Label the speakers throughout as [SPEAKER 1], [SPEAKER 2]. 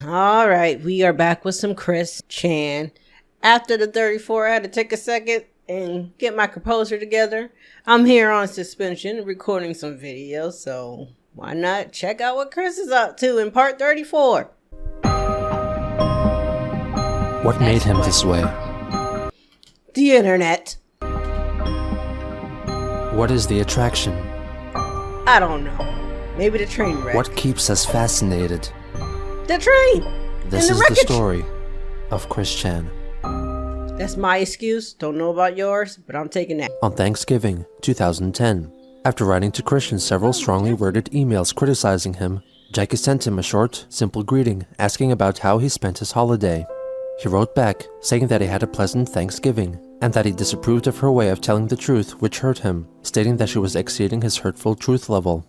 [SPEAKER 1] All right, we are back with some Chris Chan. After the 34, I had to take a second and get my composure together. I'm here on suspension recording some videos, so why not check out what Chris is up to in part 34.
[SPEAKER 2] What made him this way?
[SPEAKER 1] The internet.
[SPEAKER 2] What is the attraction?
[SPEAKER 1] I don't know. Maybe the train wreck.
[SPEAKER 2] What keeps us fascinated?
[SPEAKER 1] The train.
[SPEAKER 2] This is
[SPEAKER 1] wreckage.
[SPEAKER 2] the story of Chris Chan.
[SPEAKER 1] That's my excuse. Don't know about yours, but I'm taking that.
[SPEAKER 2] On Thanksgiving, 2010, after writing to Christian several strongly worded emails criticizing him, Jackie sent him a short, simple greeting asking about how he spent his holiday. He wrote back, saying that he had a pleasant Thanksgiving, and that he disapproved of her way of telling the truth, which hurt him, stating that she was exceeding his hurtful truth level.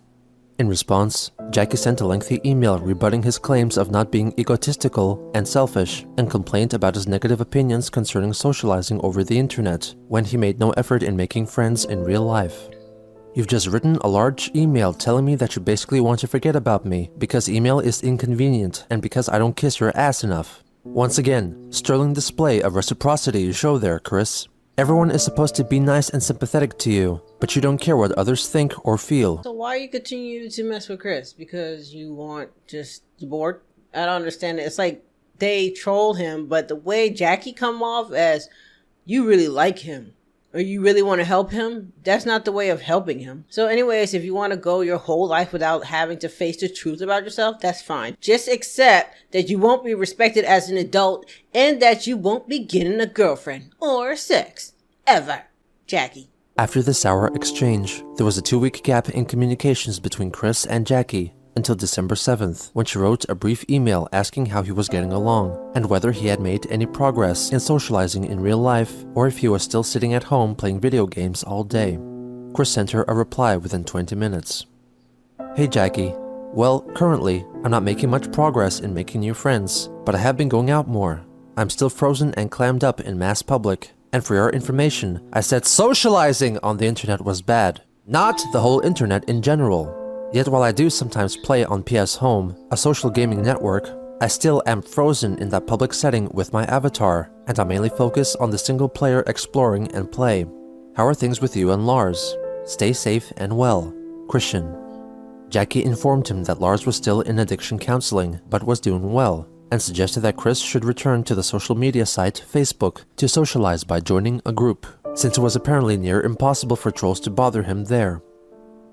[SPEAKER 2] In response, Jackie sent a lengthy email rebutting his claims of not being egotistical and selfish, and complained about his negative opinions concerning socializing over the internet, when he made no effort in making friends in real life. You've just written a large email telling me that you basically want to forget about me because email is inconvenient and because I don't kiss your ass enough. Once again, sterling display of reciprocity you show there, Chris. Everyone is supposed to be nice and sympathetic to you, but you don't care what others think or feel.
[SPEAKER 1] So why you continue to mess with Chris? Because you want just bored? I don't understand it. It's like they troll him, but the way Jackie come off as you really like him or you really want to help him, that's not the way of helping him. So anyways, if you want to go your whole life without having to face the truth about yourself, that's fine. Just accept that you won't be respected as an adult and that you won't be getting a girlfriend or sex. Ever. Jackie.
[SPEAKER 2] After the sour exchange, there was a 2-week gap in communications between Chris and Jackie until December 7th, when she wrote a brief email asking how he was getting along and whether he had made any progress in socializing in real life or if he was still sitting at home playing video games all day. Chris sent her a reply within 20 minutes. Hey Jackie, well, currently, I'm not making much progress in making new friends, but I have been going out more. I'm still frozen and clammed up in mass public. And for your information, I said socializing on the internet was bad, not the whole internet in general. Yet while I do sometimes play on PS Home, a social gaming network, I still am frozen in that public setting with my avatar, and I mainly focus on the single player exploring and play. How are things with you and Lars? Stay safe and well. Christian. Jackie informed him that Lars was still in addiction counseling, but was doing well, and suggested that Chris should return to the social media site Facebook to socialize by joining a group, since it was apparently near impossible for trolls to bother him there.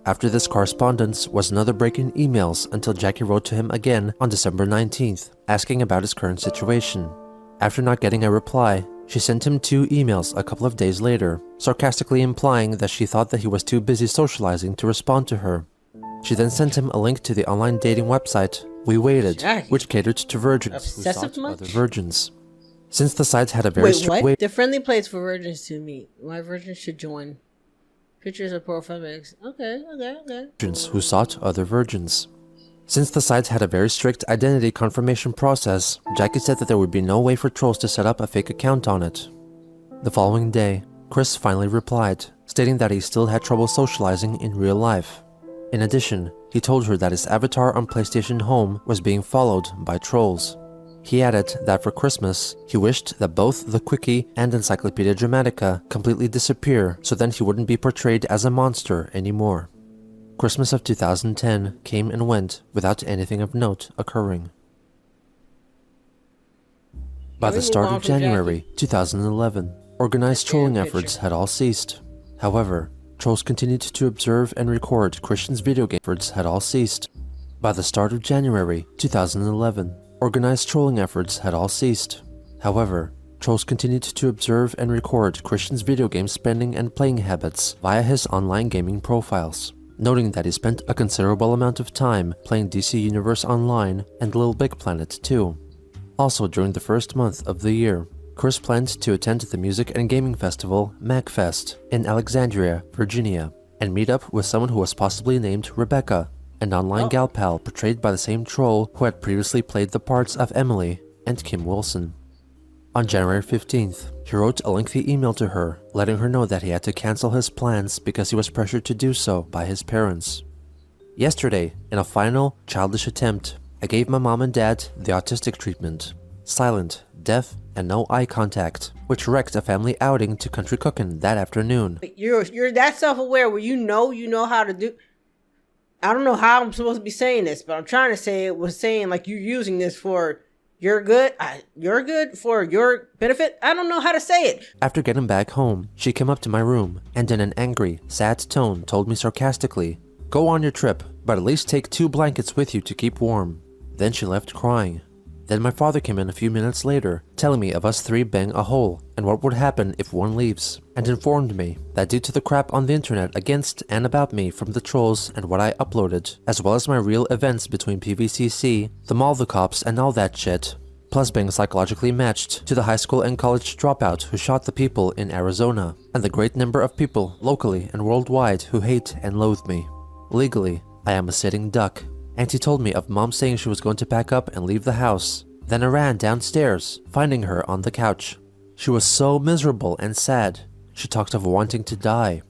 [SPEAKER 2] After this correspondence was another break in emails until Jackie wrote to him again on December 19th, asking about his current situation. After not getting a reply, she sent him 2 emails a couple of days later, sarcastically implying that she thought that he was too busy socializing to respond to her. She then sent him a link to the online dating website We Waited,
[SPEAKER 1] Jackie.
[SPEAKER 2] which catered to virgins
[SPEAKER 1] Obsessive
[SPEAKER 2] who sought
[SPEAKER 1] much?
[SPEAKER 2] other virgins. Since the site had a very strict
[SPEAKER 1] What? The friendly place for virgins to meet. Why virgins should join. Pictures of profilics. Okay.
[SPEAKER 2] virgins who sought other virgins. Since the site had a very strict identity confirmation process, Jackie said that there would be no way for trolls to set up a fake account on it. The following day, Chris finally replied, stating that he still had trouble socializing in real life. In addition, he told her that his avatar on PlayStation Home was being followed by trolls. He added that for Christmas, he wished that both the Quickie and Encyclopedia Dramatica completely disappear so then he wouldn't be portrayed as a monster anymore. Christmas of 2010 came and went without anything of note occurring. By the start of January 2011, organized trolling efforts had all ceased. However, trolls continued to observe and record Christian's video game efforts had all ceased. By the start of January 2011, organized trolling efforts had all ceased. However, trolls continued to observe and record Christian's video game spending and playing habits via his online gaming profiles, noting that he spent a considerable amount of time playing DC Universe Online and Little Big Planet 2. Also during the first month of the year, Chris planned to attend the music and gaming festival MagFest in Alexandria, Virginia, and meet up with someone who was possibly named Rebecca, an online gal pal portrayed by the same troll who had previously played the parts of Emily and Kim Wilson. On January 15th, he wrote a lengthy email to her, letting her know that he had to cancel his plans because he was pressured to do so by his parents. Yesterday, in a final, childish attempt, I gave my mom and dad the autistic treatment. Silent, deaf, and no eye contact, which wrecked a family outing to country cooking that afternoon.
[SPEAKER 1] You're that self-aware where you know how to do. I don't know how I'm supposed to be saying this, but I'm trying to say it was saying like you're using this for your good. You're good for your benefit. I don't know how to say it.
[SPEAKER 2] After getting back home, she came up to my room and in an angry, sad tone told me sarcastically, "Go on your trip, but at least take 2 blankets with you to keep warm." Then she left crying. Then my father came in a few minutes later, telling me of us 3 being a whole and what would happen if one leaves, and informed me that due to the crap on the internet against and about me from the trolls and what I uploaded, as well as my real events between PVCC, the mall, the cops, and all that shit, plus being psychologically matched to the high school and college dropout who shot the people in Arizona, and the great number of people locally and worldwide who hate and loathe me. Legally, I am a sitting duck. Auntie told me of Mom saying she was going to pack up and leave the house. Then I ran downstairs, finding her on the couch. She was so miserable and sad. She talked of wanting to die.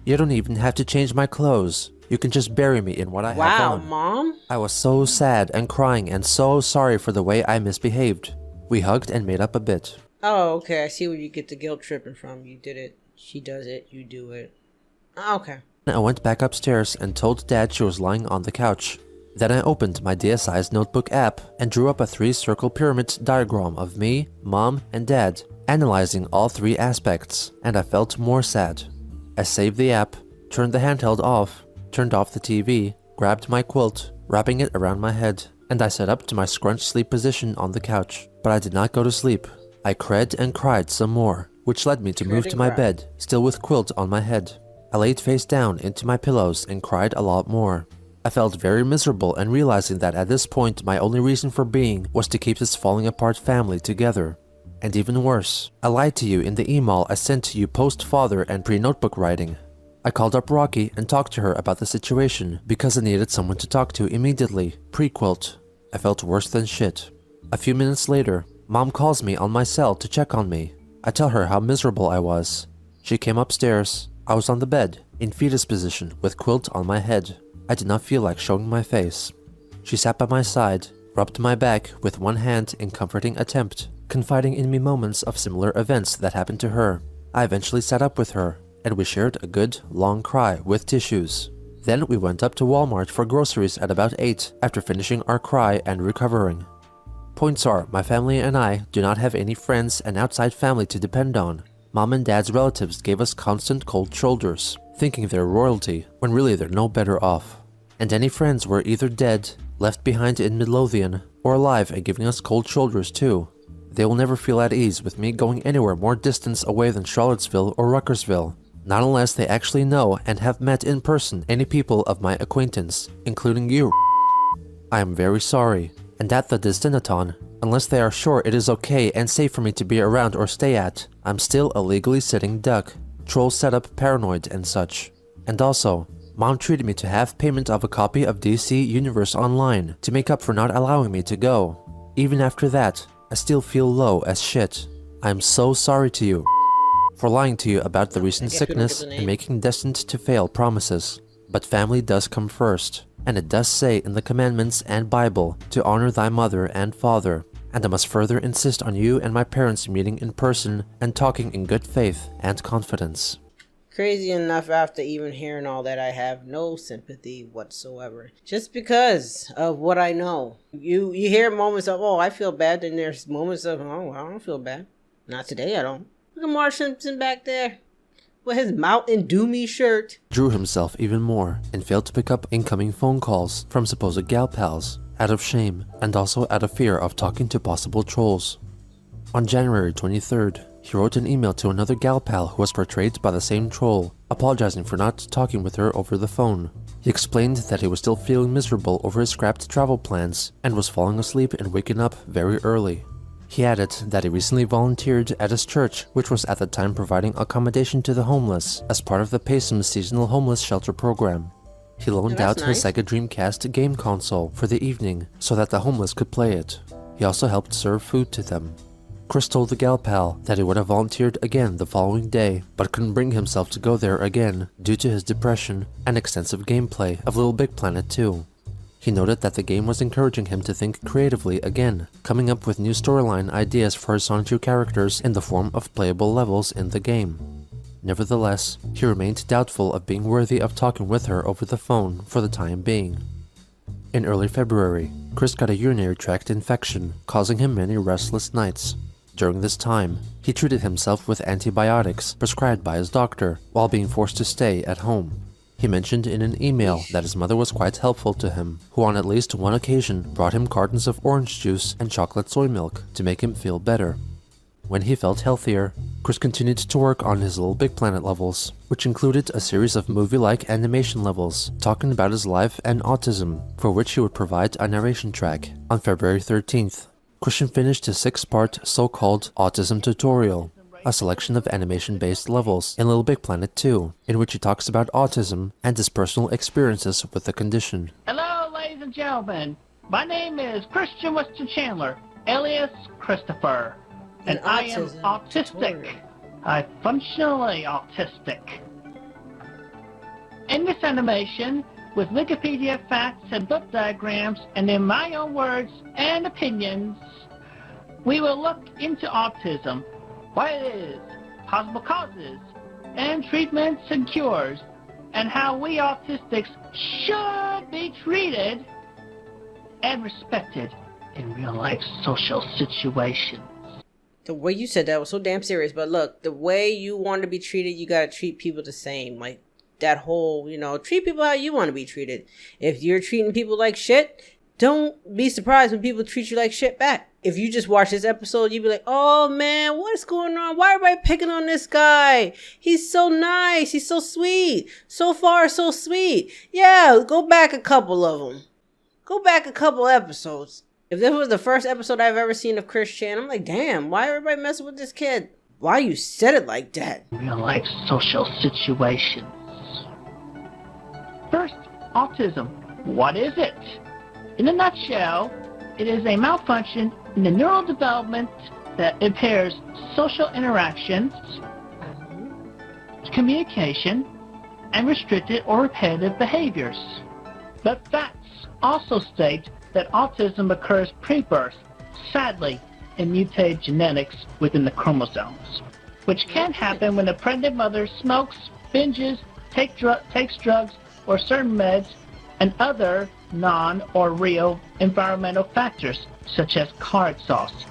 [SPEAKER 2] "You don't even have to change my clothes. You can just bury me in what I have on."
[SPEAKER 1] Wow, Mom?
[SPEAKER 2] I was so sad and crying and so sorry for the way I misbehaved. We hugged and made up a bit.
[SPEAKER 1] Oh, okay. I see where you get the guilt tripping from. You did it. She does it. You do it. Okay.
[SPEAKER 2] I went back upstairs and told Dad she was lying on the couch. Then I opened my DSI's notebook app and drew up a 3-circle pyramid diagram of me, Mom, and Dad, analyzing all 3 aspects, and I felt more sad. I saved the app, turned the handheld off, turned off the TV, grabbed my quilt, wrapping it around my head, and I sat up to my scrunched sleep position on the couch. But I did not go to sleep. I cried and cried some more, which led me to move to my bed, still with quilt on my head. I laid face down into my pillows and cried a lot more. I felt very miserable and realizing that at this point my only reason for being was to keep this falling apart family together. And even worse, I lied to you in the email I sent to you post-father and pre-notebook writing. I called up Rocky and talked to her about the situation because I needed someone to talk to immediately, pre-quilt. I felt worse than shit. A few minutes later, Mom calls me on my cell to check on me. I tell her how miserable I was. She came upstairs. I was on the bed, in fetus position with quilt on my head. I did not feel like showing my face. She sat by my side, rubbed my back with one hand in comforting attempt, confiding in me moments of similar events that happened to her. I eventually sat up with her, and we shared a good, long cry with tissues. Then we went up to Walmart for groceries at about 8 after finishing our cry and recovering. Points are, my family and I do not have any friends and outside family to depend on. Mom and Dad's relatives gave us constant cold shoulders, thinking they're royalty, when really they're no better off. And any friends were either dead, left behind in Midlothian, or alive and giving us cold shoulders too. They will never feel at ease with me going anywhere more distance away than Charlottesville or Ruckersville, not unless they actually know and have met in person any people of my acquaintance, including you. I am very sorry, and at the Destinaton, unless they are sure it is okay and safe for me to be around or stay at, I'm still a legally sitting duck. Trolls set up paranoid and such. And also, Mom treated me to half payment of a copy of DC Universe Online to make up for not allowing me to go. Even after that, I still feel low as shit. I am so sorry to you for lying to you about the recent sickness and making destined to fail promises. But family does come first, and it does say in the commandments and Bible to honor thy mother and father, and I must further insist on you and my parents meeting in person and talking in good faith and confidence.
[SPEAKER 1] Crazy enough, after even hearing all that, I have no sympathy whatsoever. Just because of what I know. You hear moments of, oh, I feel bad, then there's moments of, oh, I don't feel bad. Not today, I don't. Look at Mark Simpson back there with his Mountain Dew shirt.
[SPEAKER 2] Drew himself even more and failed to pick up incoming phone calls from supposed gal pals, out of shame and also out of fear of talking to possible trolls. On January 23rd, he wrote an email to another gal pal who was portrayed by the same troll, apologizing for not talking with her over the phone. He explained that he was still feeling miserable over his scrapped travel plans and was falling asleep and waking up very early. He added that he recently volunteered at his church, which was at the time providing accommodation to the homeless as part of the Paysom seasonal homeless shelter program. He loaned out his Sega Dreamcast game console for the evening so that the homeless could play it. He also helped serve food to them. Chris told the gal pal that he would have volunteered again the following day, but couldn't bring himself to go there again due to his depression and extensive gameplay of Little Big Planet 2. He noted that the game was encouraging him to think creatively again, coming up with new storyline ideas for his Sonichu characters in the form of playable levels in the game. Nevertheless, he remained doubtful of being worthy of talking with her over the phone for the time being. In early February, Chris got a urinary tract infection, causing him many restless nights. During this time, he treated himself with antibiotics prescribed by his doctor while being forced to stay at home. He mentioned in an email that his mother was quite helpful to him, who on at least one occasion brought him cartons of orange juice and chocolate soy milk to make him feel better. When he felt healthier, Chris continued to work on his Little Big Planet levels, which included a series of movie-like animation levels talking about his life and autism, for which he would provide a narration track. On February 13th, Christian finished his 6-part so-called Autism tutorial, a selection of animation-based levels in Little Big Planet 2, in which he talks about autism and his personal experiences with the condition.
[SPEAKER 3] Hello, ladies and gentlemen. My name is Christian Weston Chandler, alias Christopher, and I am autistic. I'm functionally autistic. In this animation, with Wikipedia facts and book diagrams, and in my own words and opinions, we will look into autism, what it is, possible causes, and treatments and cures, and how we autistics should be treated and respected in real-life social situations.
[SPEAKER 1] The way you said that was so damn serious, but look, the way you want to be treated, you gotta treat people the same. Like, that whole, treat people how you want to be treated. If you're treating people like shit, don't be surprised when people treat you like shit back. If you just watch this episode, you'd be like, oh man, what's going on? Why are everybody picking on this guy? He's so nice. He's so sweet. So far, so sweet. Yeah, go back a couple of them. Go back a couple episodes. If this was the first episode I've ever seen of Chris Chan, I'm like, damn, why everybody messing with this kid? Why you said it like that?
[SPEAKER 3] Real life social situations. First, autism. What is it? In a nutshell, it is a malfunction in the neural development that impairs social interactions, communication, and restricted or repetitive behaviors. But facts also state that autism occurs pre-birth, sadly, in mutated genetics within the chromosomes, which can happen when a pregnant mother smokes, binges, takes drugs, or certain meds, and other non or real environmental factors, such as card sauce.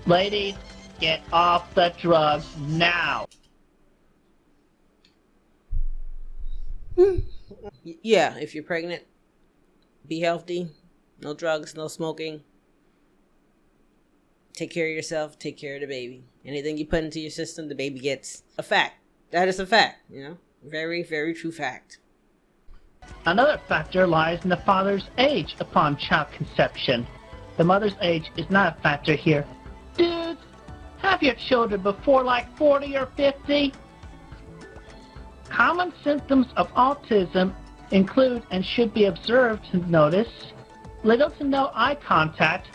[SPEAKER 3] Ladies, get off the drugs now.
[SPEAKER 1] Yeah, if you're pregnant, be healthy. No drugs, no smoking. Take care of yourself, take care of the baby. Anything you put into your system, the baby gets. A fact. That is a fact, Very, very true fact.
[SPEAKER 3] Another factor lies in the father's age upon child conception. The mother's age is not a factor here. Dudes, have your children before like 40 or 50. Common symptoms of autism include and should be observed to notice little to no eye contact,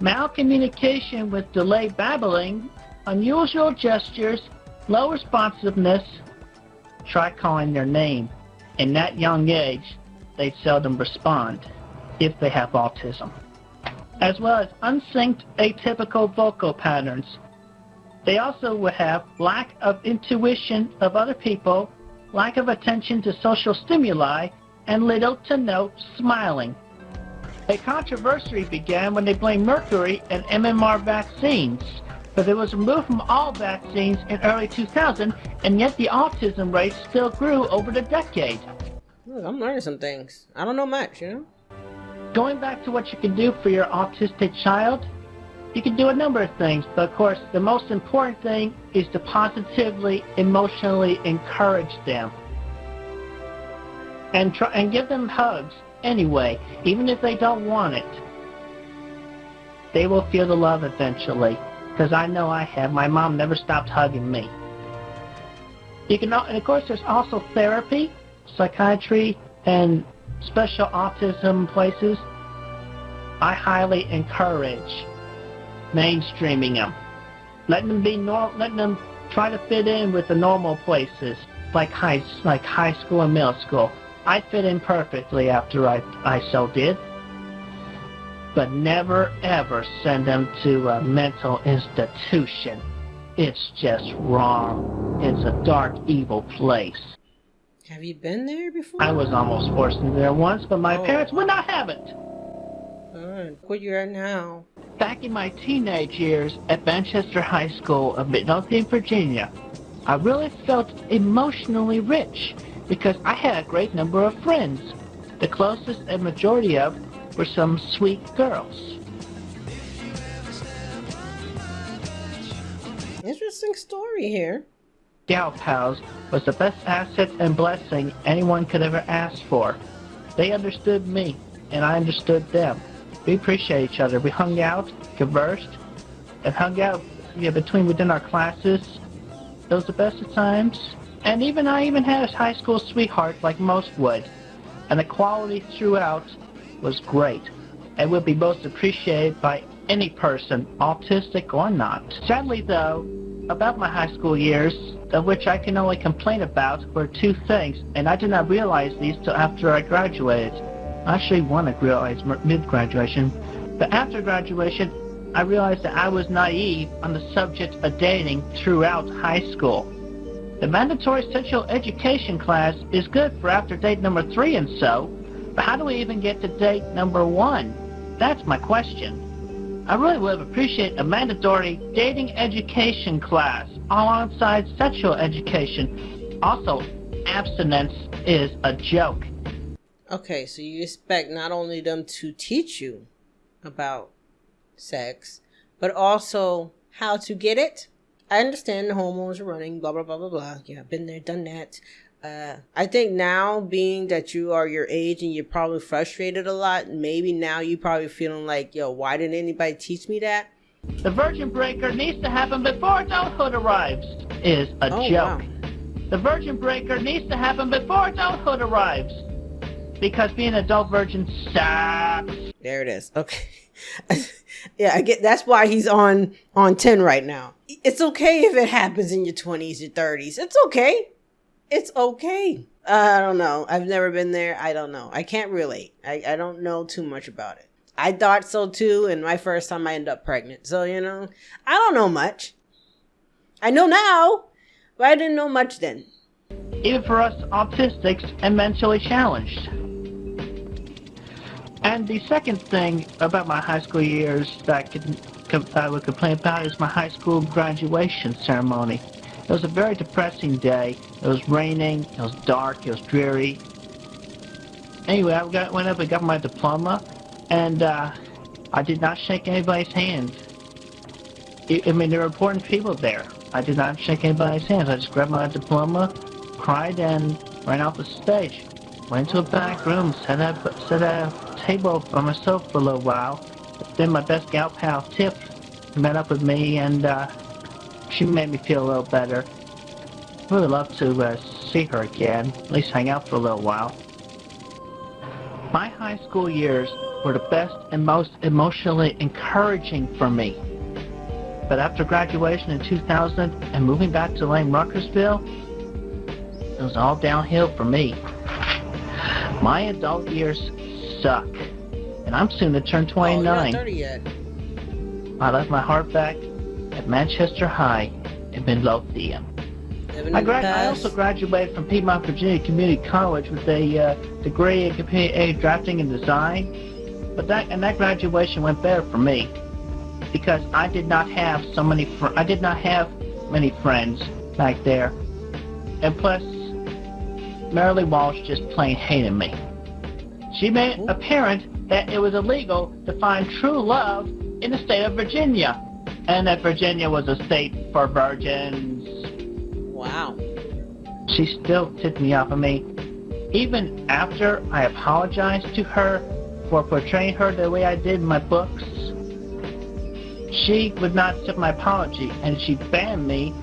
[SPEAKER 3] malcommunication with delayed babbling, unusual gestures, low responsiveness. Try calling their name. In that young age, they seldom respond if they have autism, as well as unsynced atypical vocal patterns. They also will have lack of intuition of other people, lack of attention to social stimuli, and little to no smiling. A controversy began when they blamed mercury and MMR vaccines, but it was removed from all vaccines in early 2000, and yet the autism rate still grew over the decade.
[SPEAKER 1] Look, I'm learning some things. I don't know much,
[SPEAKER 3] Going back to what you can do for your autistic child, you can do a number of things, but of course the most important thing is to positively, emotionally encourage them. And give them hugs anyway, even if they don't want it. They will feel the love eventually. Because I know I have. My mom never stopped hugging me. And of course, there's also therapy, psychiatry, and special autism places. I highly encourage mainstreaming them, letting them try to fit in with the normal places, like high school and middle school. I fit in perfectly after I so did. but never ever send them to a mental institution. It's just wrong. It's a dark, evil place.
[SPEAKER 1] Have you been there before?
[SPEAKER 3] I was almost forced into there once, but my parents would not have it.
[SPEAKER 1] Alright, where you at now?
[SPEAKER 3] Back in my teenage years at Manchester High School of Midlothian, Virginia, I really felt emotionally rich because I had a great number of friends. The closest and majority of were some sweet girls.
[SPEAKER 1] Interesting story here.
[SPEAKER 3] Gal pals was the best asset and blessing anyone could ever ask for. They understood me, and I understood them. We appreciate each other. We hung out, conversed, and hung out within our classes. It was the best of times. And I even had a high school sweetheart like most would. And the quality throughout was great. And would be most appreciated by any person, autistic or not. Sadly though, about my high school years, of which I can only complain about, were two things, and I did not realize these till after I graduated. Actually, one I realized mid-graduation, but after graduation, I realized that I was naive on the subject of dating throughout high school. The mandatory sexual education class is good for after date number 3 and so, but how do we even get to date number 1? That's my question. I really would appreciate a mandatory dating education class alongside sexual education. Also, abstinence is a joke.
[SPEAKER 1] Okay, so you expect not only them to teach you about sex, but also how to get it? I understand the hormones are running, blah, blah, blah, blah, blah. Yeah, I've been there, done that. I think now, being that you are your age and you're probably frustrated a lot, maybe now you probably feeling like, yo, why didn't anybody teach me that?
[SPEAKER 3] The virgin breaker needs to happen before adulthood arrives is a joke. Wow. The virgin breaker needs to happen before adulthood arrives. Because being an adult virgin sucks.
[SPEAKER 1] There it is. Okay. Yeah, I get that's why he's on 10 right now. It's okay if it happens in your 20s or 30s. It's okay. It's okay. I don't know. I've never been there. I don't know. I can't relate. I don't know too much about it. I thought so too, and my first time I ended up pregnant. So, I don't know much. I know now, but I didn't know much then.
[SPEAKER 3] Even for us autistics and mentally challenged. And the second thing about my high school years that I would complain about is my high school graduation ceremony. It was a very depressing day. It was raining, it was dark, it was dreary. Anyway, I went up and got my diploma, and I did not shake anybody's hand. There were important people there. I did not shake anybody's hands. I just grabbed my diploma, cried, and ran off the stage. Went to a back room, set a table by myself for a little while. Then my best gal pal, Tip, met up with me, and she made me feel a little better. I would love to see her again, at least hang out for a little while. My high school years were the best and most emotionally encouraging for me. But after graduation in 2000 and moving back to Lane Ruckersville, it was all downhill for me. My adult years suck, and I'm soon to turn 29.
[SPEAKER 1] Oh, you're not 30 yet.
[SPEAKER 3] I left my heart back at Manchester High in Midlothian. I also graduated from Piedmont, Virginia Community College with a degree in computer aided drafting and design. But that graduation went better for me because I did not have many friends back there, and plus Marilee Walsh just plain hated me. She made it apparent that it was illegal to find true love in the state of Virginia, and that Virginia was a state for virgins.
[SPEAKER 1] Wow.
[SPEAKER 3] She still tipped me off of me. Even after I apologized to her for portraying her the way I did in my books, she would not accept my apology, and she banned me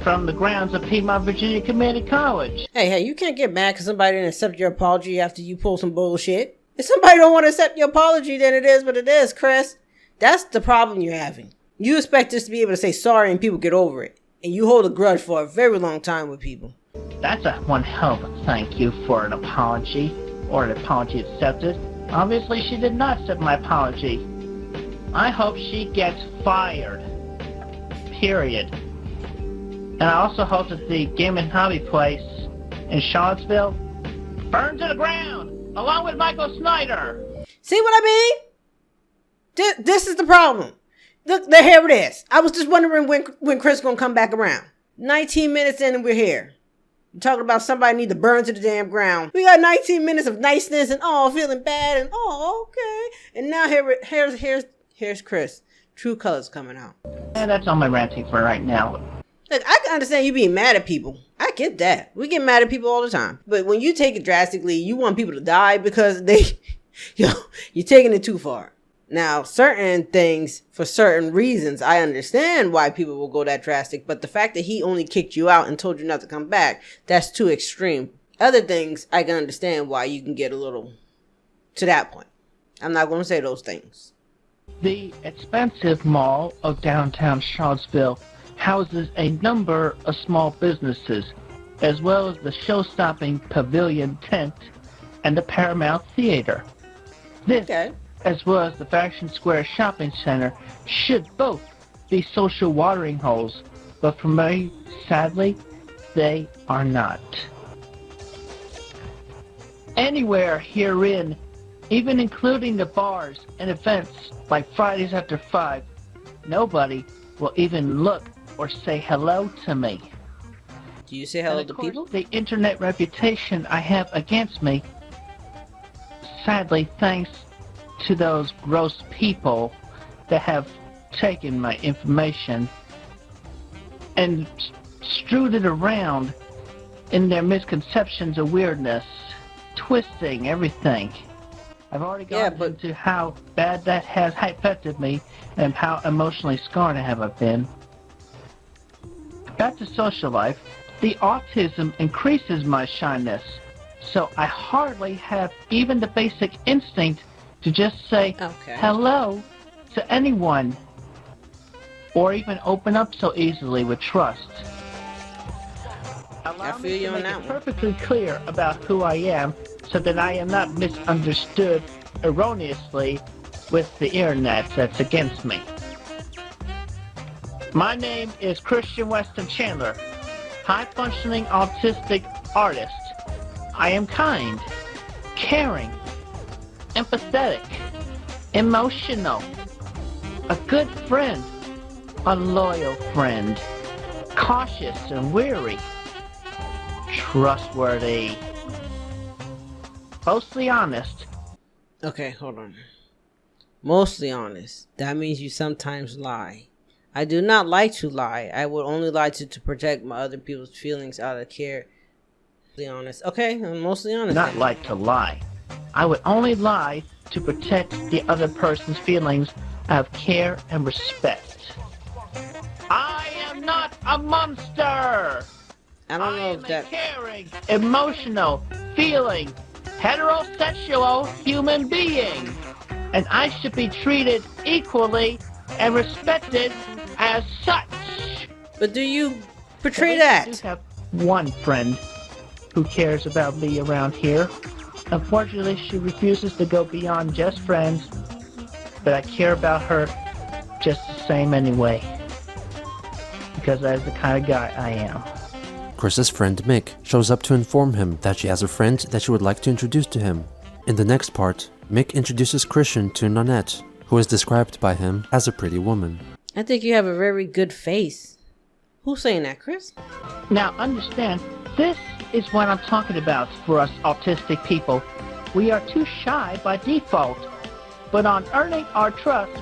[SPEAKER 3] from the grounds of Piedmont, Virginia Community College.
[SPEAKER 1] Hey, you can't get mad because somebody didn't accept your apology after you pull some bullshit. If somebody don't want to accept your apology, then it is what it is, Chris. That's the problem you're having. You expect us to be able to say sorry and people get over it. And you hold a grudge for a very long time with people.
[SPEAKER 3] That's a one hell of a thank you for an apology, or an apology accepted. Obviously, she did not accept my apology. I hope she gets fired. Period. And I also hope that the game and hobby place in Charlottesville burns to the ground, along with Michael Snyder.
[SPEAKER 1] See what I mean? This is the problem. Look, here it is. I was just wondering when Chris gonna come back around. 19 minutes in and we're here. You're talking about somebody need to burn to the damn ground. We got 19 minutes of niceness and feeling bad and okay. And now here's Chris. True colors coming out.
[SPEAKER 3] And that's all my ranting for right now.
[SPEAKER 1] Look, I can understand you being mad at people. I get that. We get mad at people all the time. But when you take it drastically, you want people to die because you're taking it too far. Now, certain things, for certain reasons, I understand why people will go that drastic. But the fact that he only kicked you out and told you not to come back, that's too extreme. Other things, I can understand why you can get a little to that point. I'm not going to say those things.
[SPEAKER 3] The expensive mall of downtown Charlottesville houses a number of small businesses, as well as the show-stopping Pavilion Tent and the Paramount Theater. This, as well as the Fashion Square Shopping Center, should both be social watering holes, but for me, sadly, they are not. Anywhere herein, even including the bars and events like Fridays After 5, nobody will even look or say hello to me.
[SPEAKER 1] Do you say hello to people?
[SPEAKER 3] The internet reputation I have against me, sadly, thanks to those gross people that have taken my information and strewed it around in their misconceptions of weirdness, twisting everything. I've already gotten into how bad that has affected me and how emotionally scarred I have been. Back to social life, the autism increases my shyness, so I hardly have even the basic instinct to just say hello to anyone, or even open up so easily with trust. Allow me to make it perfectly clear about who I am, so that I am not misunderstood erroneously with the internet that's against me. My name is Christian Weston Chandler, high-functioning autistic artist. I am kind, caring, empathetic, emotional, a good friend, a loyal friend, cautious and wary, trustworthy, mostly honest.
[SPEAKER 1] Okay, hold on. Mostly honest. That means you sometimes lie. I do not like to lie. I would only lie to protect my other people's feelings out of care. Mostly honest. Okay, I'm mostly honest.
[SPEAKER 3] Not like to lie. I would only lie to protect the other person's feelings out of care and respect. I am not a monster!
[SPEAKER 1] I don't know if that...
[SPEAKER 3] I am a caring, emotional, feeling, heterosexual human being. And I should be treated equally and respected as such.
[SPEAKER 1] But do you portray that?
[SPEAKER 3] I do have one friend who cares about me around here. Unfortunately, she refuses to go beyond just friends, but I care about her just the same anyway, because that is the kind of guy I am.
[SPEAKER 2] Chris's friend Mick shows up to inform him that she has a friend that she would like to introduce to him. In the next part, Mick introduces Christian to Nanette, who is described by him as a pretty woman.
[SPEAKER 1] I think you have a very good face. Who's saying that, Chris?
[SPEAKER 3] Now understand, this is what I'm talking about for us autistic people. We are too shy by default, but on earning our trust,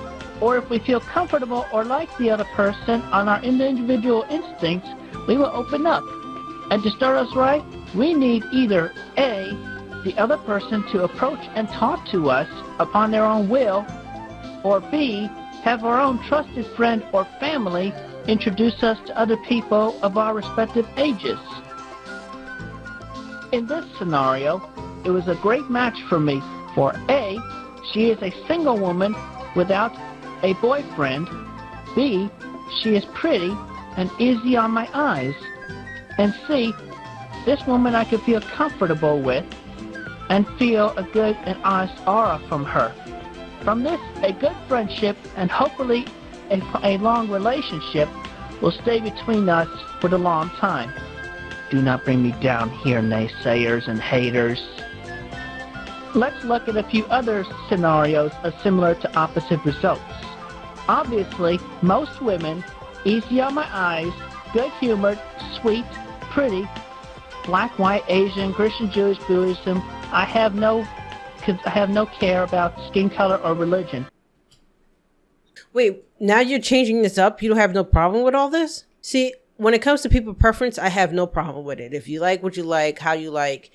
[SPEAKER 3] or if we feel comfortable or like the other person on our individual instincts, we will open up. And to start us right, we need either A, the other person to approach and talk to us upon their own will, or B, have our own trusted friend or family introduce us to other people of our respective ages. In this scenario, it was a great match for me, for A, she is a single woman without a boyfriend, B, she is pretty and easy on my eyes, and C, this woman I could feel comfortable with and feel a good and honest aura from her. From this, a good friendship and hopefully a long relationship will stay between us for the long time. Do not bring me down here, naysayers and haters. Let's look at a few other scenarios similar to opposite results. Obviously, most women, easy on my eyes, good-humored, sweet, pretty, black, white, Asian, Christian, Jewish, Buddhism. I have no care about skin color or religion.
[SPEAKER 1] Wait, now you're changing this up? You don't have no problem with all this? See, when it comes to people preference, I have no problem with it. If you like what you like, how you like,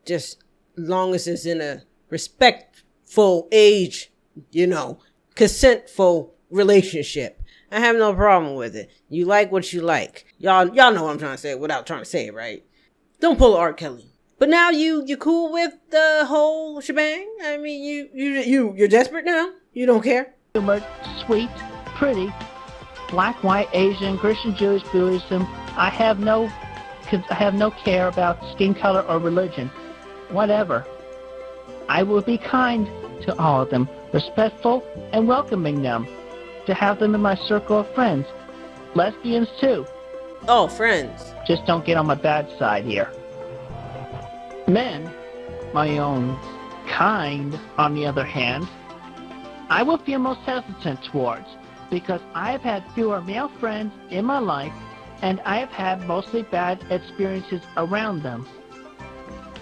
[SPEAKER 1] just long as it's in a respectful age, consentful relationship. I have no problem with it. You like what you like. Y'all know what I'm trying to say without trying to say it, right? Don't pull R. Kelly. But now you cool with the whole shebang? I mean, you're desperate now? You don't care?
[SPEAKER 3] Humored, sweet, pretty, black, white, Asian, Christian, Jewish, Buddhism. I have no care about skin color or religion. Whatever. I will be kind to all of them, respectful and welcoming them, to have them in my circle of friends. Lesbians too.
[SPEAKER 1] Oh, friends.
[SPEAKER 3] Just don't get on my bad side here. Men, my own kind, on the other hand, I will feel most hesitant towards, because I have had fewer male friends in my life, and I have had mostly bad experiences around them.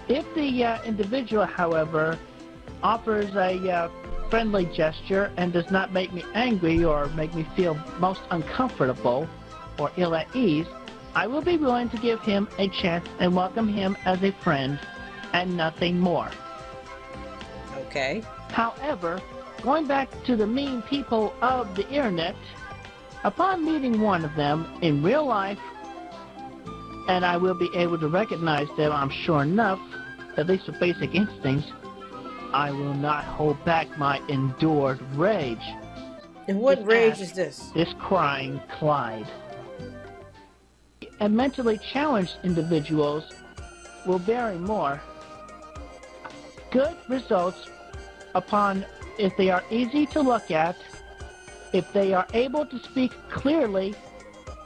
[SPEAKER 3] If the individual, however, offers a friendly gesture and does not make me angry or make me feel most uncomfortable or ill at ease, I will be willing to give him a chance and welcome him as a friend and nothing more.
[SPEAKER 1] Okay.
[SPEAKER 3] However, going back to the mean people of the internet, upon meeting one of them in real life, and I will be able to recognize them, I'm sure enough, at least with basic instincts, I will not hold back my endured rage.
[SPEAKER 1] And what rage is this?
[SPEAKER 3] This crying Clyde. And mentally challenged individuals will vary more. Good results upon if they are easy to look at, if they are able to speak clearly,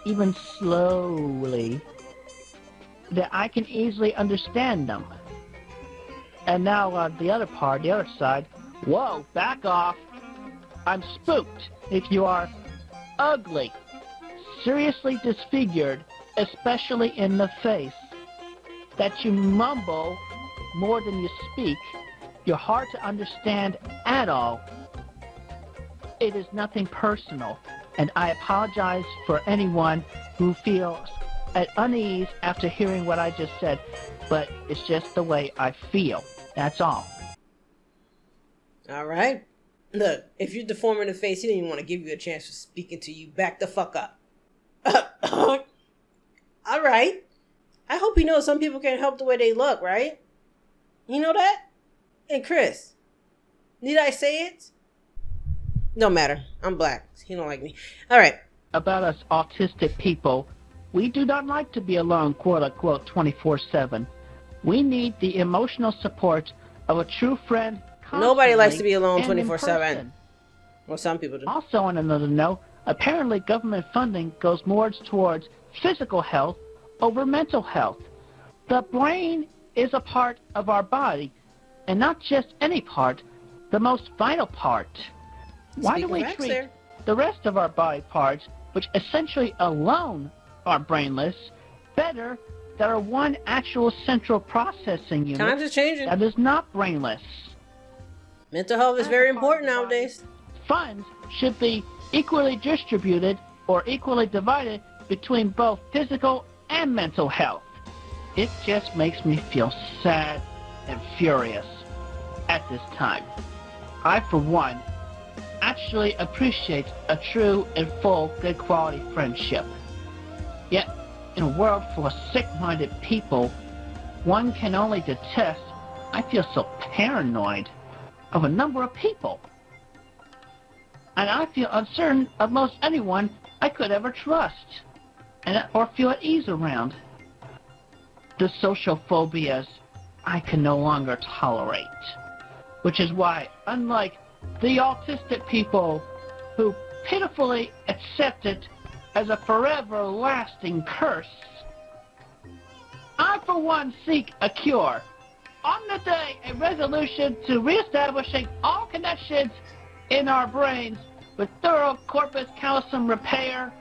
[SPEAKER 3] even slowly, that I can easily understand them. And now the other side, whoa, back off. I'm spooked. If you are ugly, seriously disfigured, especially in the face, that you mumble more than you speak, you're hard to understand at all, it is nothing personal, and I apologize for anyone who feels at unease after hearing what I just said, but it's just the way I feel. That's all.
[SPEAKER 1] All right. Look, if you're deforming the face, he didn't even want to give you a chance for speaking to you. Back the fuck up. All right. I hope you know some people can't help the way they look, right? You know that? And Chris, need I say it? No matter. I'm black. He don't like me. All right.
[SPEAKER 3] About us autistic people, we do not like to be alone, quote-unquote, 24/7. We need the emotional support of a true friend.
[SPEAKER 1] Nobody likes to be alone 24/7. Well, some people do.
[SPEAKER 3] Also, on another note, apparently government funding goes more towards physical health over mental health. The brain is a part of our body, and not just any part, the most vital part. Why do we treat the rest of our body parts, which essentially alone are brainless, better than our one actual central processing unit
[SPEAKER 1] Times are changing.
[SPEAKER 3] that is not brainless?
[SPEAKER 1] Mental health is very important nowadays.
[SPEAKER 3] Funds should be equally distributed or equally divided between both physical and mental health. It just makes me feel sad and furious at this time. I, for one, actually appreciate a true and full good quality friendship. Yet, in a world full of sick-minded people, one can only detest. I feel so paranoid of a number of people. And I feel uncertain of most anyone I could ever trust or feel at ease around. The social phobias I can no longer tolerate. Which is why, unlike the autistic people who pitifully accept it as a forever lasting curse. I, for one, seek a cure. On the day, a resolution to reestablishing all connections in our brains with thorough corpus callosum repair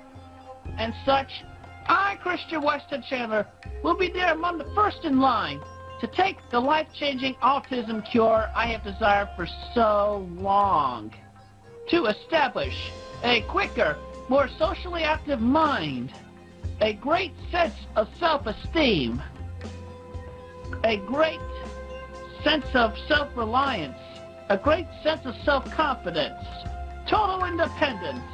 [SPEAKER 3] and such. I, Christian Weston Chandler, will be there among the first in line to take the life-changing autism cure I have desired for so long. To establish a quicker, more socially active mind, a great sense of self-esteem, a great sense of self-reliance, a great sense of self-confidence, total independence,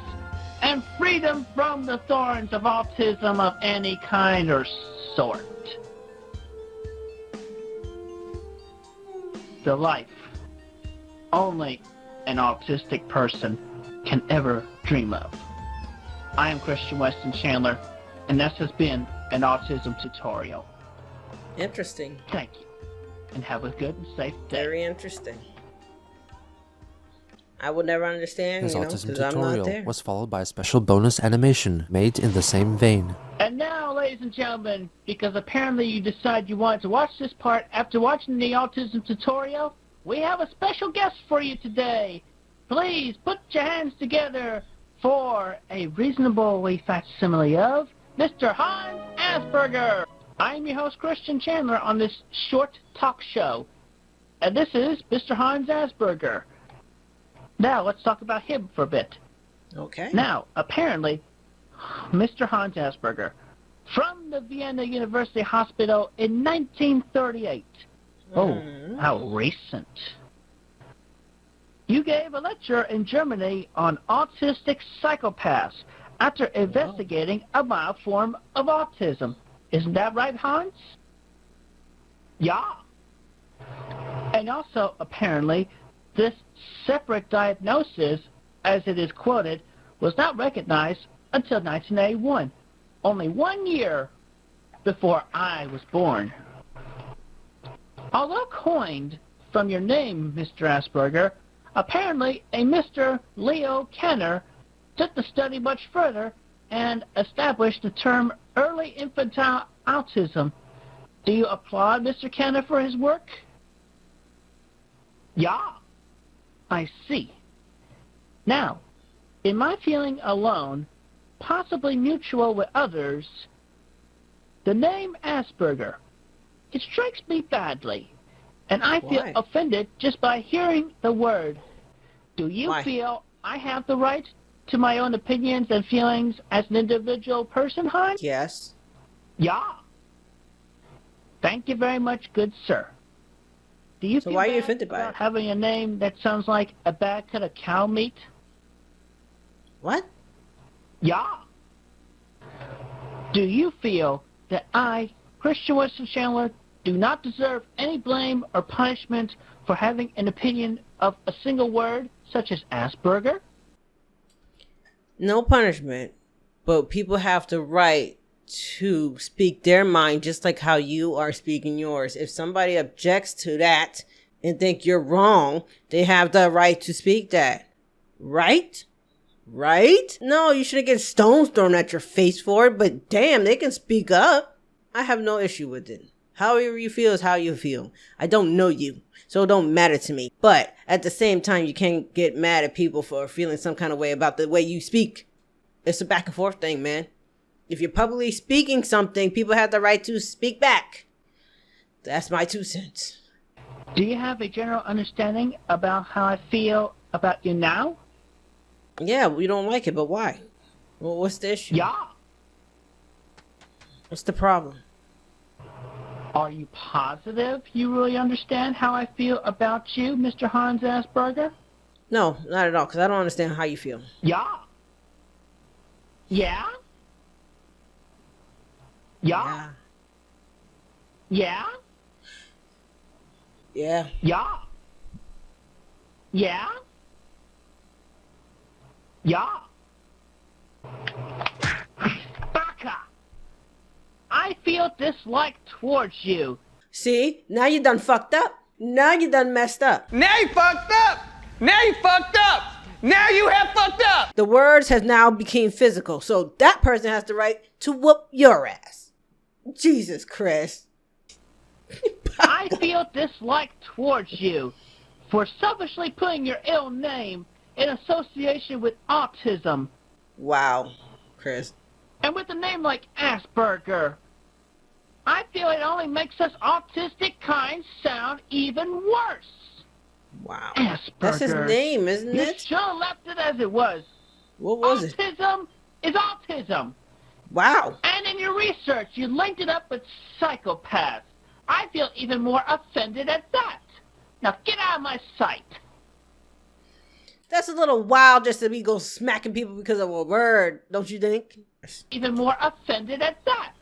[SPEAKER 3] and freedom from the thorns of autism of any kind or sort. The life only an autistic person can ever dream of. I am Christian Weston Chandler, and this has been an autism tutorial.
[SPEAKER 1] Interesting.
[SPEAKER 3] Thank you, and have a good and safe day.
[SPEAKER 1] Very interesting. I would never understand,
[SPEAKER 2] His autism
[SPEAKER 1] because I'm not
[SPEAKER 2] tutorial
[SPEAKER 1] there.
[SPEAKER 2] was followed by a special bonus animation made in the same vein.
[SPEAKER 3] And now, ladies and gentlemen, because apparently you decided you wanted to watch this part after watching the autism tutorial, we have a special guest for you today. Please put your hands together for a reasonably facsimile of Mr. Hans Asperger. I am your host, Christian Chandler, on this short talk show. And this is Mr. Hans Asperger. Now, let's talk about him for a bit.
[SPEAKER 1] Okay.
[SPEAKER 3] Now, apparently, Mr. Hans Asperger, from the Vienna University Hospital in 1938. Oh, how recent. You gave a lecture in Germany on autistic psychopaths after investigating a mild form of autism. Isn't that right, Hans? Yeah. And also, apparently, this separate diagnosis, as it is quoted, was not recognized until 1981, only 1 year before I was born. Although coined from your name, Mr. Asperger, apparently a Mr. Leo Kenner took the study much further and established the term early infantile autism. Do you applaud Mr. Kenner for his work? Yeah. I see. Now, in my feeling alone, possibly mutual with others, the name Asperger, it strikes me badly, and I feel offended just by hearing the word. Do you feel I have the right to my own opinions and feelings as an individual person, Hans?
[SPEAKER 1] Yes.
[SPEAKER 3] Yeah. Thank you very much, good sir. Do you feel
[SPEAKER 1] why are you
[SPEAKER 3] bad
[SPEAKER 1] offended by
[SPEAKER 3] about
[SPEAKER 1] it?
[SPEAKER 3] having a name that sounds like a bad cut of cow meat?
[SPEAKER 1] What?
[SPEAKER 3] Yeah. Do you feel that I, Christian Weston Chandler, do not deserve any blame or punishment for having an opinion of a single word, such as Asperger?
[SPEAKER 1] No punishment, but people have the right to speak their mind just like how you are speaking yours. If somebody objects to that and think you're wrong, they have the right to speak that. Right? Right? No, you shouldn't get stones thrown at your face for it, but damn, they can speak up. I have no issue with it. However you feel is how you feel. I don't know you, so it don't matter to me. But at the same time, you can't get mad at people for feeling some kind of way about the way you speak. It's a back and forth thing, man. If you're publicly speaking something, people have the right to speak back. That's my 2 cents.
[SPEAKER 3] Do you have a general understanding about how I feel about you now?
[SPEAKER 1] Yeah, we don't like it, but why? Well, what's the issue?
[SPEAKER 3] Yeah.
[SPEAKER 1] What's the problem?
[SPEAKER 3] Are you positive you really understand how I feel about you, Mr. Hans Asperger?
[SPEAKER 1] No, not at all, because I don't understand how you feel.
[SPEAKER 3] Yeah. Yeah? Yeah? Yeah?
[SPEAKER 1] Yeah.
[SPEAKER 3] Yeah? Yeah? Yeah? Baka! I feel dislike towards you.
[SPEAKER 1] See? Now you done fucked up. Now you done messed up.
[SPEAKER 4] Now you fucked up! Now you fucked up. Now you have fucked up.
[SPEAKER 1] The words have now become physical, so that person has the right to whoop your ass. Jesus, Chris.
[SPEAKER 3] I feel dislike towards you for selfishly putting your ill name in association with autism.
[SPEAKER 1] Wow, Chris.
[SPEAKER 3] And with a name like Asperger, I feel it only makes us autistic kind sound even worse.
[SPEAKER 1] Wow.
[SPEAKER 3] Asperger.
[SPEAKER 1] That's his name, isn't
[SPEAKER 3] You
[SPEAKER 1] it?
[SPEAKER 3] should have left it as it was.
[SPEAKER 1] What was it?
[SPEAKER 3] Autism is autism.
[SPEAKER 1] Wow.
[SPEAKER 3] And in your research, you linked it up with psychopaths. I feel even more offended at that. Now get out of my sight.
[SPEAKER 1] That's a little wild just to be go smacking people because of a word, don't you think?
[SPEAKER 3] Even more offended at that.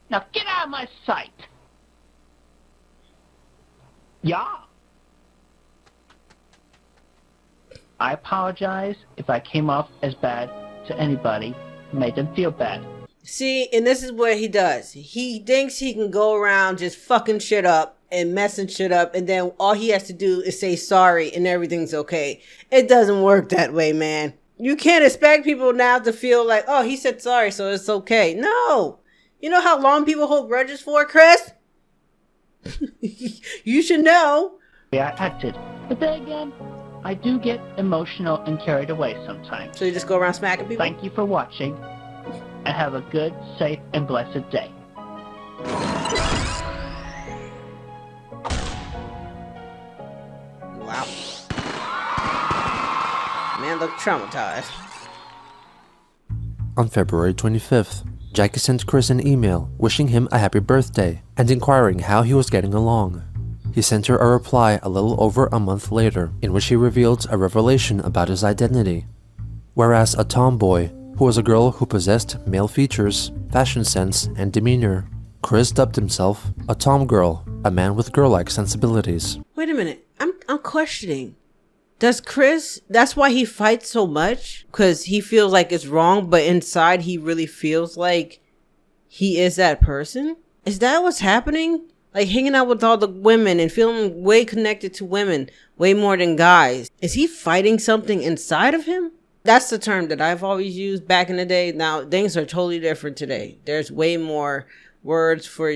[SPEAKER 3] Now get out of my sight. Yeah. I apologize if I came off as bad to anybody and made them feel bad.
[SPEAKER 1] See, and this is what he does. He thinks he can go around just fucking shit up and messing shit up, and then all he has to do is say sorry and everything's okay. It doesn't work that way, man. You can't expect people now to feel like, oh, he said sorry, so it's okay. No. You know how long people hold grudges for, Chris? You should know.
[SPEAKER 3] Yeah, I acted. But then again, I do get emotional and carried away sometimes.
[SPEAKER 1] So you just go around smacking people?
[SPEAKER 3] Thank you for watching, and have a good, safe, and blessed day.
[SPEAKER 1] Wow. Man looked traumatized.
[SPEAKER 2] On February 25th, Jackie sent Chris an email wishing him a happy birthday and inquiring how he was getting along. He sent her a reply a little over a month later, in which he revealed a revelation about his identity. Whereas a tomboy, who was a girl who possessed male features, fashion sense, and demeanor, Chris dubbed himself a tomgirl, a man with girl-like sensibilities.
[SPEAKER 1] Wait a minute. I'm questioning. Does Chris, that's why he fights so much? Because he feels like it's wrong, but inside he really feels like he is that person? Is that what's happening? Like hanging out with all the women and feeling way connected to women, way more than guys. Is he fighting something inside of him? That's the term that I've always used back in the day. Now, things are totally different today. There's way more words for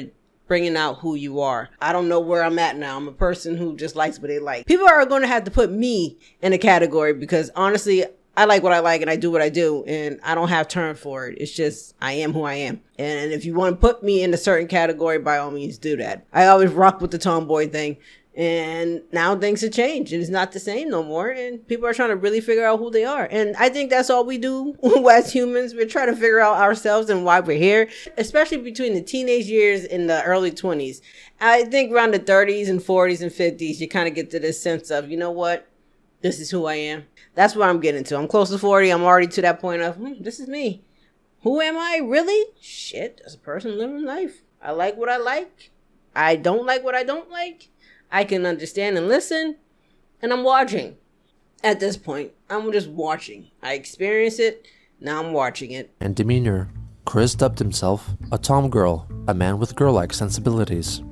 [SPEAKER 1] bringing out who you are. I don't know where I'm at now. I'm a person who just likes what they like. People are going to have to put me in a category because honestly, I like what I like and I do what I do and I don't have term for it. It's just, I am who I am. And if you want to put me in a certain category, by all means do that. I always rock with the tomboy thing. And now things have changed and it's not the same no more. And people are trying to really figure out who they are. And I think that's all we do as humans. We're trying to figure out ourselves and why we're here, especially between the teenage years and the early 20s. I think around the 30s and 40s and 50s, you kind of get to this sense of, you know what? This is who I am. That's what I'm getting to. I'm close to 40. I'm already to that point of, this is me. Who am I? Really? Shit, as a person living life. I like what I like. I don't like what I don't like. I can understand and listen, and I'm watching. At this point, I'm just watching. I experience it, now I'm watching it.
[SPEAKER 2] And demeanor, Chris dubbed himself a tomgirl, a man with girl-like sensibilities.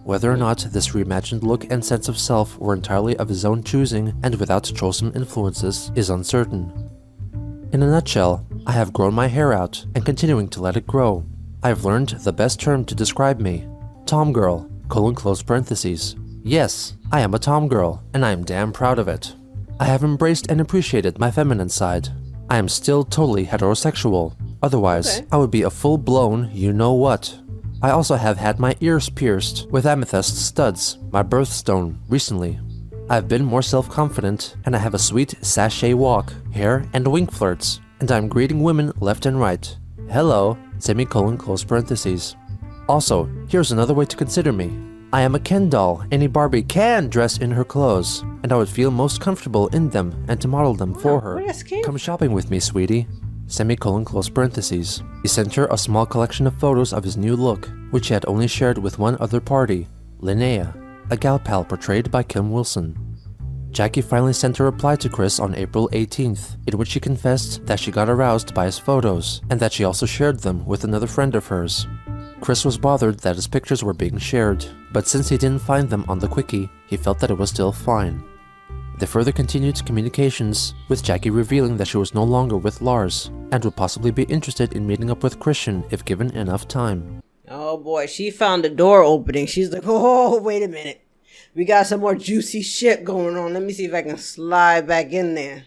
[SPEAKER 2] Whether or not this reimagined look and sense of self were entirely of his own choosing and without troublesome influences is uncertain. In a nutshell, I have grown my hair out and continuing to let it grow. I have learned the best term to describe me, tomgirl, close parentheses. Yes, I am a tomgirl, and I am damn proud of it. I have embraced and appreciated my feminine side. I am still totally heterosexual. Otherwise,
[SPEAKER 1] Okay.
[SPEAKER 2] I would be a full-blown you-know-what. I also have had my ears pierced with amethyst studs, my birthstone, recently. I've been more self-confident, and I have a sweet sachet walk, hair, and wink flirts, and I'm greeting women left and right. Hello, close parentheses. Also, here's another way to consider me. I am a Ken doll any Barbie can dress in her clothes, and I would feel most comfortable in them and to model them for her.
[SPEAKER 1] where does Ken-
[SPEAKER 2] Come shopping with me, sweetie. Close parentheses. He sent her a small collection of photos of his new look, which he had only shared with one other party, Linnea, a gal pal portrayed by Kim Wilson. Jackie finally sent a reply to Chris on April 18th, in which she confessed that she got aroused by his photos, and that she also shared them with another friend of hers. Chris was bothered that his pictures were being shared, but since he didn't find them on the quickie, he felt that it was still fine. They further continued communications, with Jackie revealing that she was no longer with Lars, and would possibly be interested in meeting up with Christian if given enough time.
[SPEAKER 1] Oh boy, she found the door opening. She's like, oh, wait a minute. We got some more juicy shit going on. Let me see if I can slide back in there.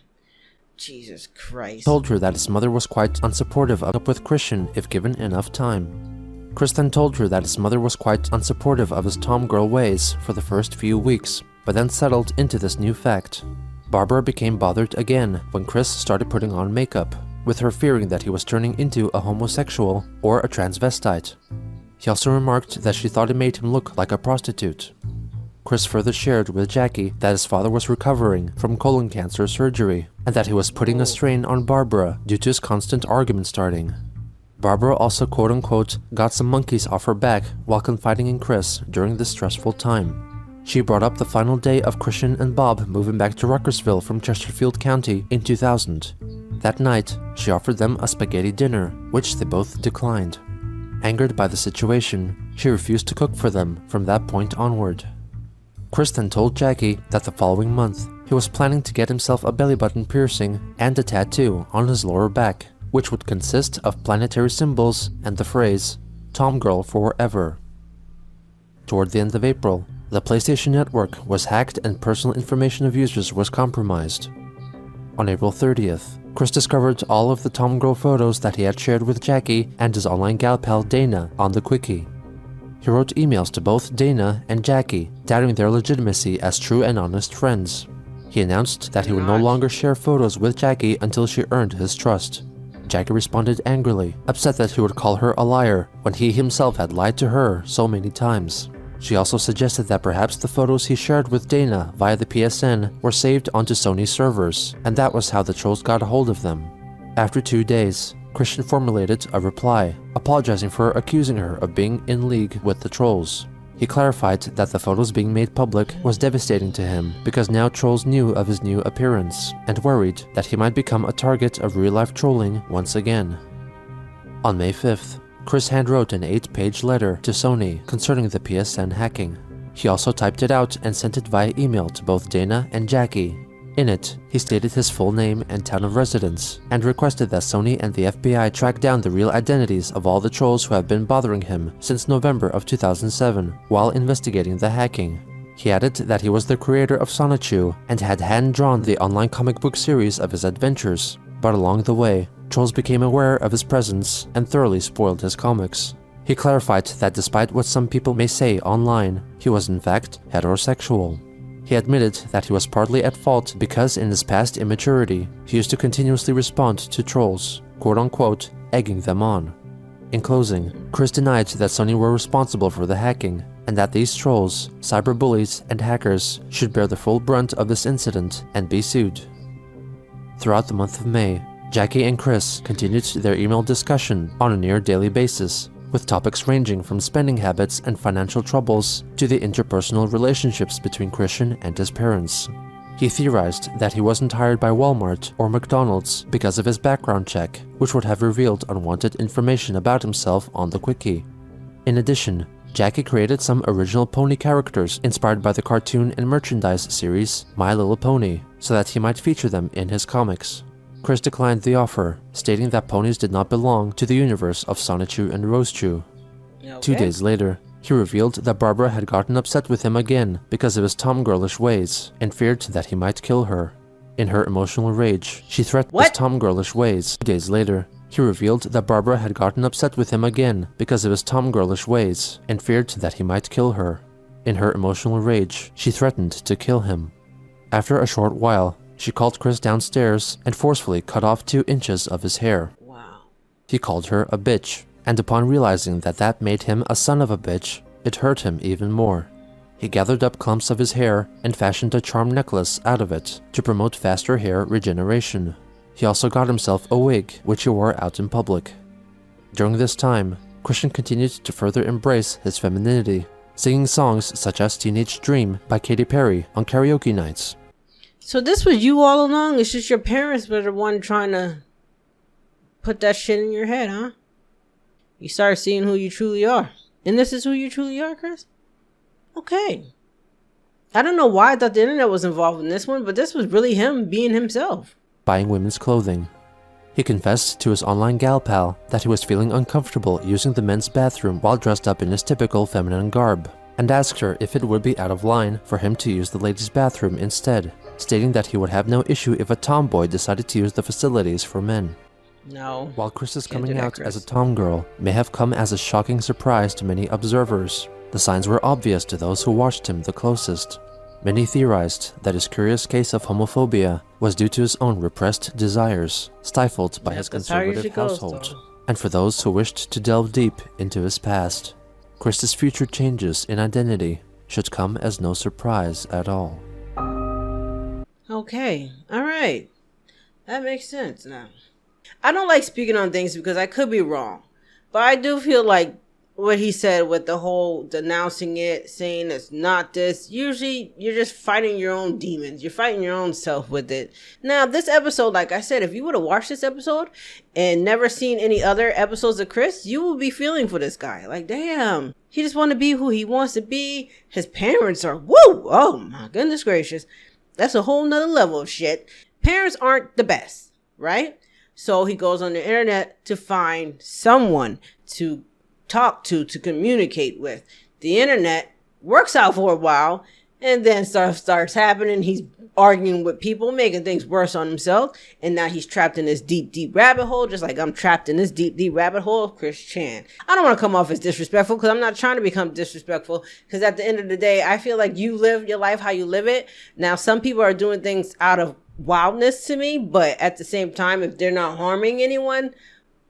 [SPEAKER 1] Jesus Christ.
[SPEAKER 2] Told her that his mother was quite unsupportive of up with Christian if given enough time. Chris then told her that his mother was quite unsupportive of his tomgirl ways for the first few weeks, but then settled into this new fact. Barbara became bothered again when Chris started putting on makeup, with her fearing that he was turning into a homosexual or a transvestite. He also remarked that she thought it made him look like a prostitute. Chris further shared with Jackie that his father was recovering from colon cancer surgery, and that he was putting a strain on Barbara due to his constant argument starting. Barbara also quote-unquote got some monkeys off her back while confiding in Chris during this stressful time. She brought up the final day of Christian and Bob moving back to Ruckersville from Chesterfield County in 2000. That night, she offered them a spaghetti dinner, which they both declined. Angered by the situation, she refused to cook for them from that point onward. Chris then told Jackie that the following month, he was planning to get himself a belly button piercing and a tattoo on his lower back, which would consist of planetary symbols and the phrase, "Tomgirl forever." Toward the end of April, the PlayStation Network was hacked and personal information of users was compromised. On April 30th, Chris discovered all of the Tomgirl photos that he had shared with Jackie and his online gal pal Dana on the Quickie. He wrote emails to both Dana and Jackie, doubting their legitimacy as true and honest friends. He announced that he would no longer share photos with Jackie until she earned his trust. Jackie responded angrily, upset that he would call her a liar when he himself had lied to her so many times. She also suggested that perhaps the photos he shared with Dana via the PSN were saved onto Sony servers, and that was how the trolls got a hold of them. After 2 days, Christian formulated a reply, apologizing for accusing her of being in league with the trolls. He clarified that the photos being made public was devastating to him because now trolls knew of his new appearance, and worried that he might become a target of real-life trolling once again. On May 5th, Chris handwrote an 8-page letter to Sony concerning the PSN hacking. He also typed it out and sent it via email to both Dana and Jackie. In it, he stated his full name and town of residence, and requested that Sony and the FBI track down the real identities of all the trolls who have been bothering him since November of 2007 while investigating the hacking. He added that he was the creator of Sonichu and had hand-drawn the online comic book series of his adventures, but along the way, trolls became aware of his presence and thoroughly spoiled his comics. He clarified that despite what some people may say online, he was in fact heterosexual. He admitted that he was partly at fault because in his past immaturity, he used to continuously respond to trolls, quote-unquote, egging them on. In closing, Chris denied that Sony were responsible for the hacking, and that these trolls, cyberbullies, and hackers should bear the full brunt of this incident and be sued. Throughout the month of May, Jackie and Chris continued their email discussion on a near-daily basis, with topics ranging from spending habits and financial troubles to the interpersonal relationships between Christian and his parents. He theorized that he wasn't hired by Walmart or McDonald's because of his background check, which would have revealed unwanted information about himself on the Quickie. In addition, Jackie created some original pony characters inspired by the cartoon and merchandise series My Little Pony, so that he might feature them in his comics. Chris declined the offer, stating that ponies did not belong to the universe of Sonichu and Rosechu.
[SPEAKER 1] Okay.
[SPEAKER 2] 2 days later, he revealed that Barbara had gotten upset with him again because of his tomgirlish ways and feared that he might kill her. In her emotional rage, she threatened his tomgirlish ways. 2 days later, he revealed that Barbara had gotten upset with him again because of his tomgirlish ways and feared that he might kill her. In her emotional rage, she threatened to kill him. After a short while, she called Chris downstairs and forcefully cut off 2 inches of his hair.
[SPEAKER 1] Wow.
[SPEAKER 2] He called her a bitch, and upon realizing that that made him a son of a bitch, it hurt him even more. He gathered up clumps of his hair and fashioned a charm necklace out of it to promote faster hair regeneration. He also got himself a wig, which he wore out in public. During this time, Christian continued to further embrace his femininity, singing songs such as Teenage Dream by Katy Perry on karaoke nights.
[SPEAKER 1] So this was you all along? It's just your parents were the one trying to put that shit in your head, huh? You start seeing who you truly are. And this is who you truly are, Chris? Okay. I don't know why I thought the internet was involved in this one, but this was really him being himself.
[SPEAKER 2] Buying women's clothing. He confessed to his online gal pal that he was feeling uncomfortable using the men's bathroom while dressed up in his typical feminine garb, and asked her if it would be out of line for him to use the ladies' bathroom instead, stating that he would have no issue if a tomboy decided to use the facilities for men.
[SPEAKER 1] No.
[SPEAKER 2] While Chris's
[SPEAKER 1] Can't do
[SPEAKER 2] coming
[SPEAKER 1] that,
[SPEAKER 2] out
[SPEAKER 1] Chris.
[SPEAKER 2] as a tomgirl may have come as a shocking surprise to many observers, the signs were obvious to those who watched him the closest. Many theorized that his curious case of homophobia was due to his own repressed desires, stifled by his
[SPEAKER 1] That's how it
[SPEAKER 2] conservative
[SPEAKER 1] usually goes,
[SPEAKER 2] household.
[SPEAKER 1] though.
[SPEAKER 2] And for those who wished to delve deep into his past, Chris's future changes in identity should come as no surprise at all.
[SPEAKER 1] Okay. All right. That makes sense now. I don't like speaking on things because I could be wrong. But I do feel like what he said with the whole denouncing it, saying it's not this. Usually you're just fighting your own demons. You're fighting your own self with it. Now, this episode, like I said, if you would have watched this episode and never seen any other episodes of Chris, you would be feeling for this guy. Like, damn, he just want to be who he wants to be. His parents are, woo! Oh my goodness gracious. That's a whole nother level of shit. Parents aren't the best, right? So he goes on the internet to find someone to talk to communicate with. The internet works out for a while, and then stuff starts happening. He's arguing with people, making things worse on himself, and now he's trapped in this deep rabbit hole, just like I'm trapped in this deep rabbit hole of Chris Chan. I don't want to come off as disrespectful, because I'm not trying to become disrespectful, because at the end of the day, I feel like you live your life how you live it. Now, some people are doing things out of wildness to me, but at the same time, if they're not harming anyone,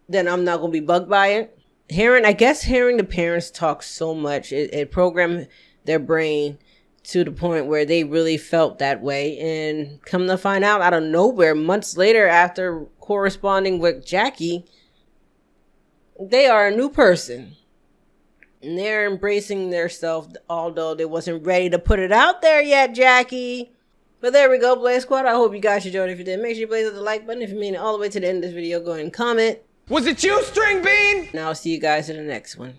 [SPEAKER 1] then I'm not going to be bugged by it. Hearing the parents talk so much, it programmed their brain to the point where they really felt that way. And come to find out of nowhere, months later after corresponding with Jackie, they are a new person. And they're embracing their self, although they wasn't ready to put it out there yet, Jackie. But there we go, Blaze Squad. I hope you guys enjoyed. If you did, make sure you blaze the like button. If you made it all the way to the end of this video, go ahead and comment.
[SPEAKER 4] Was it you, String Bean?
[SPEAKER 1] And I'll see you guys in the next one.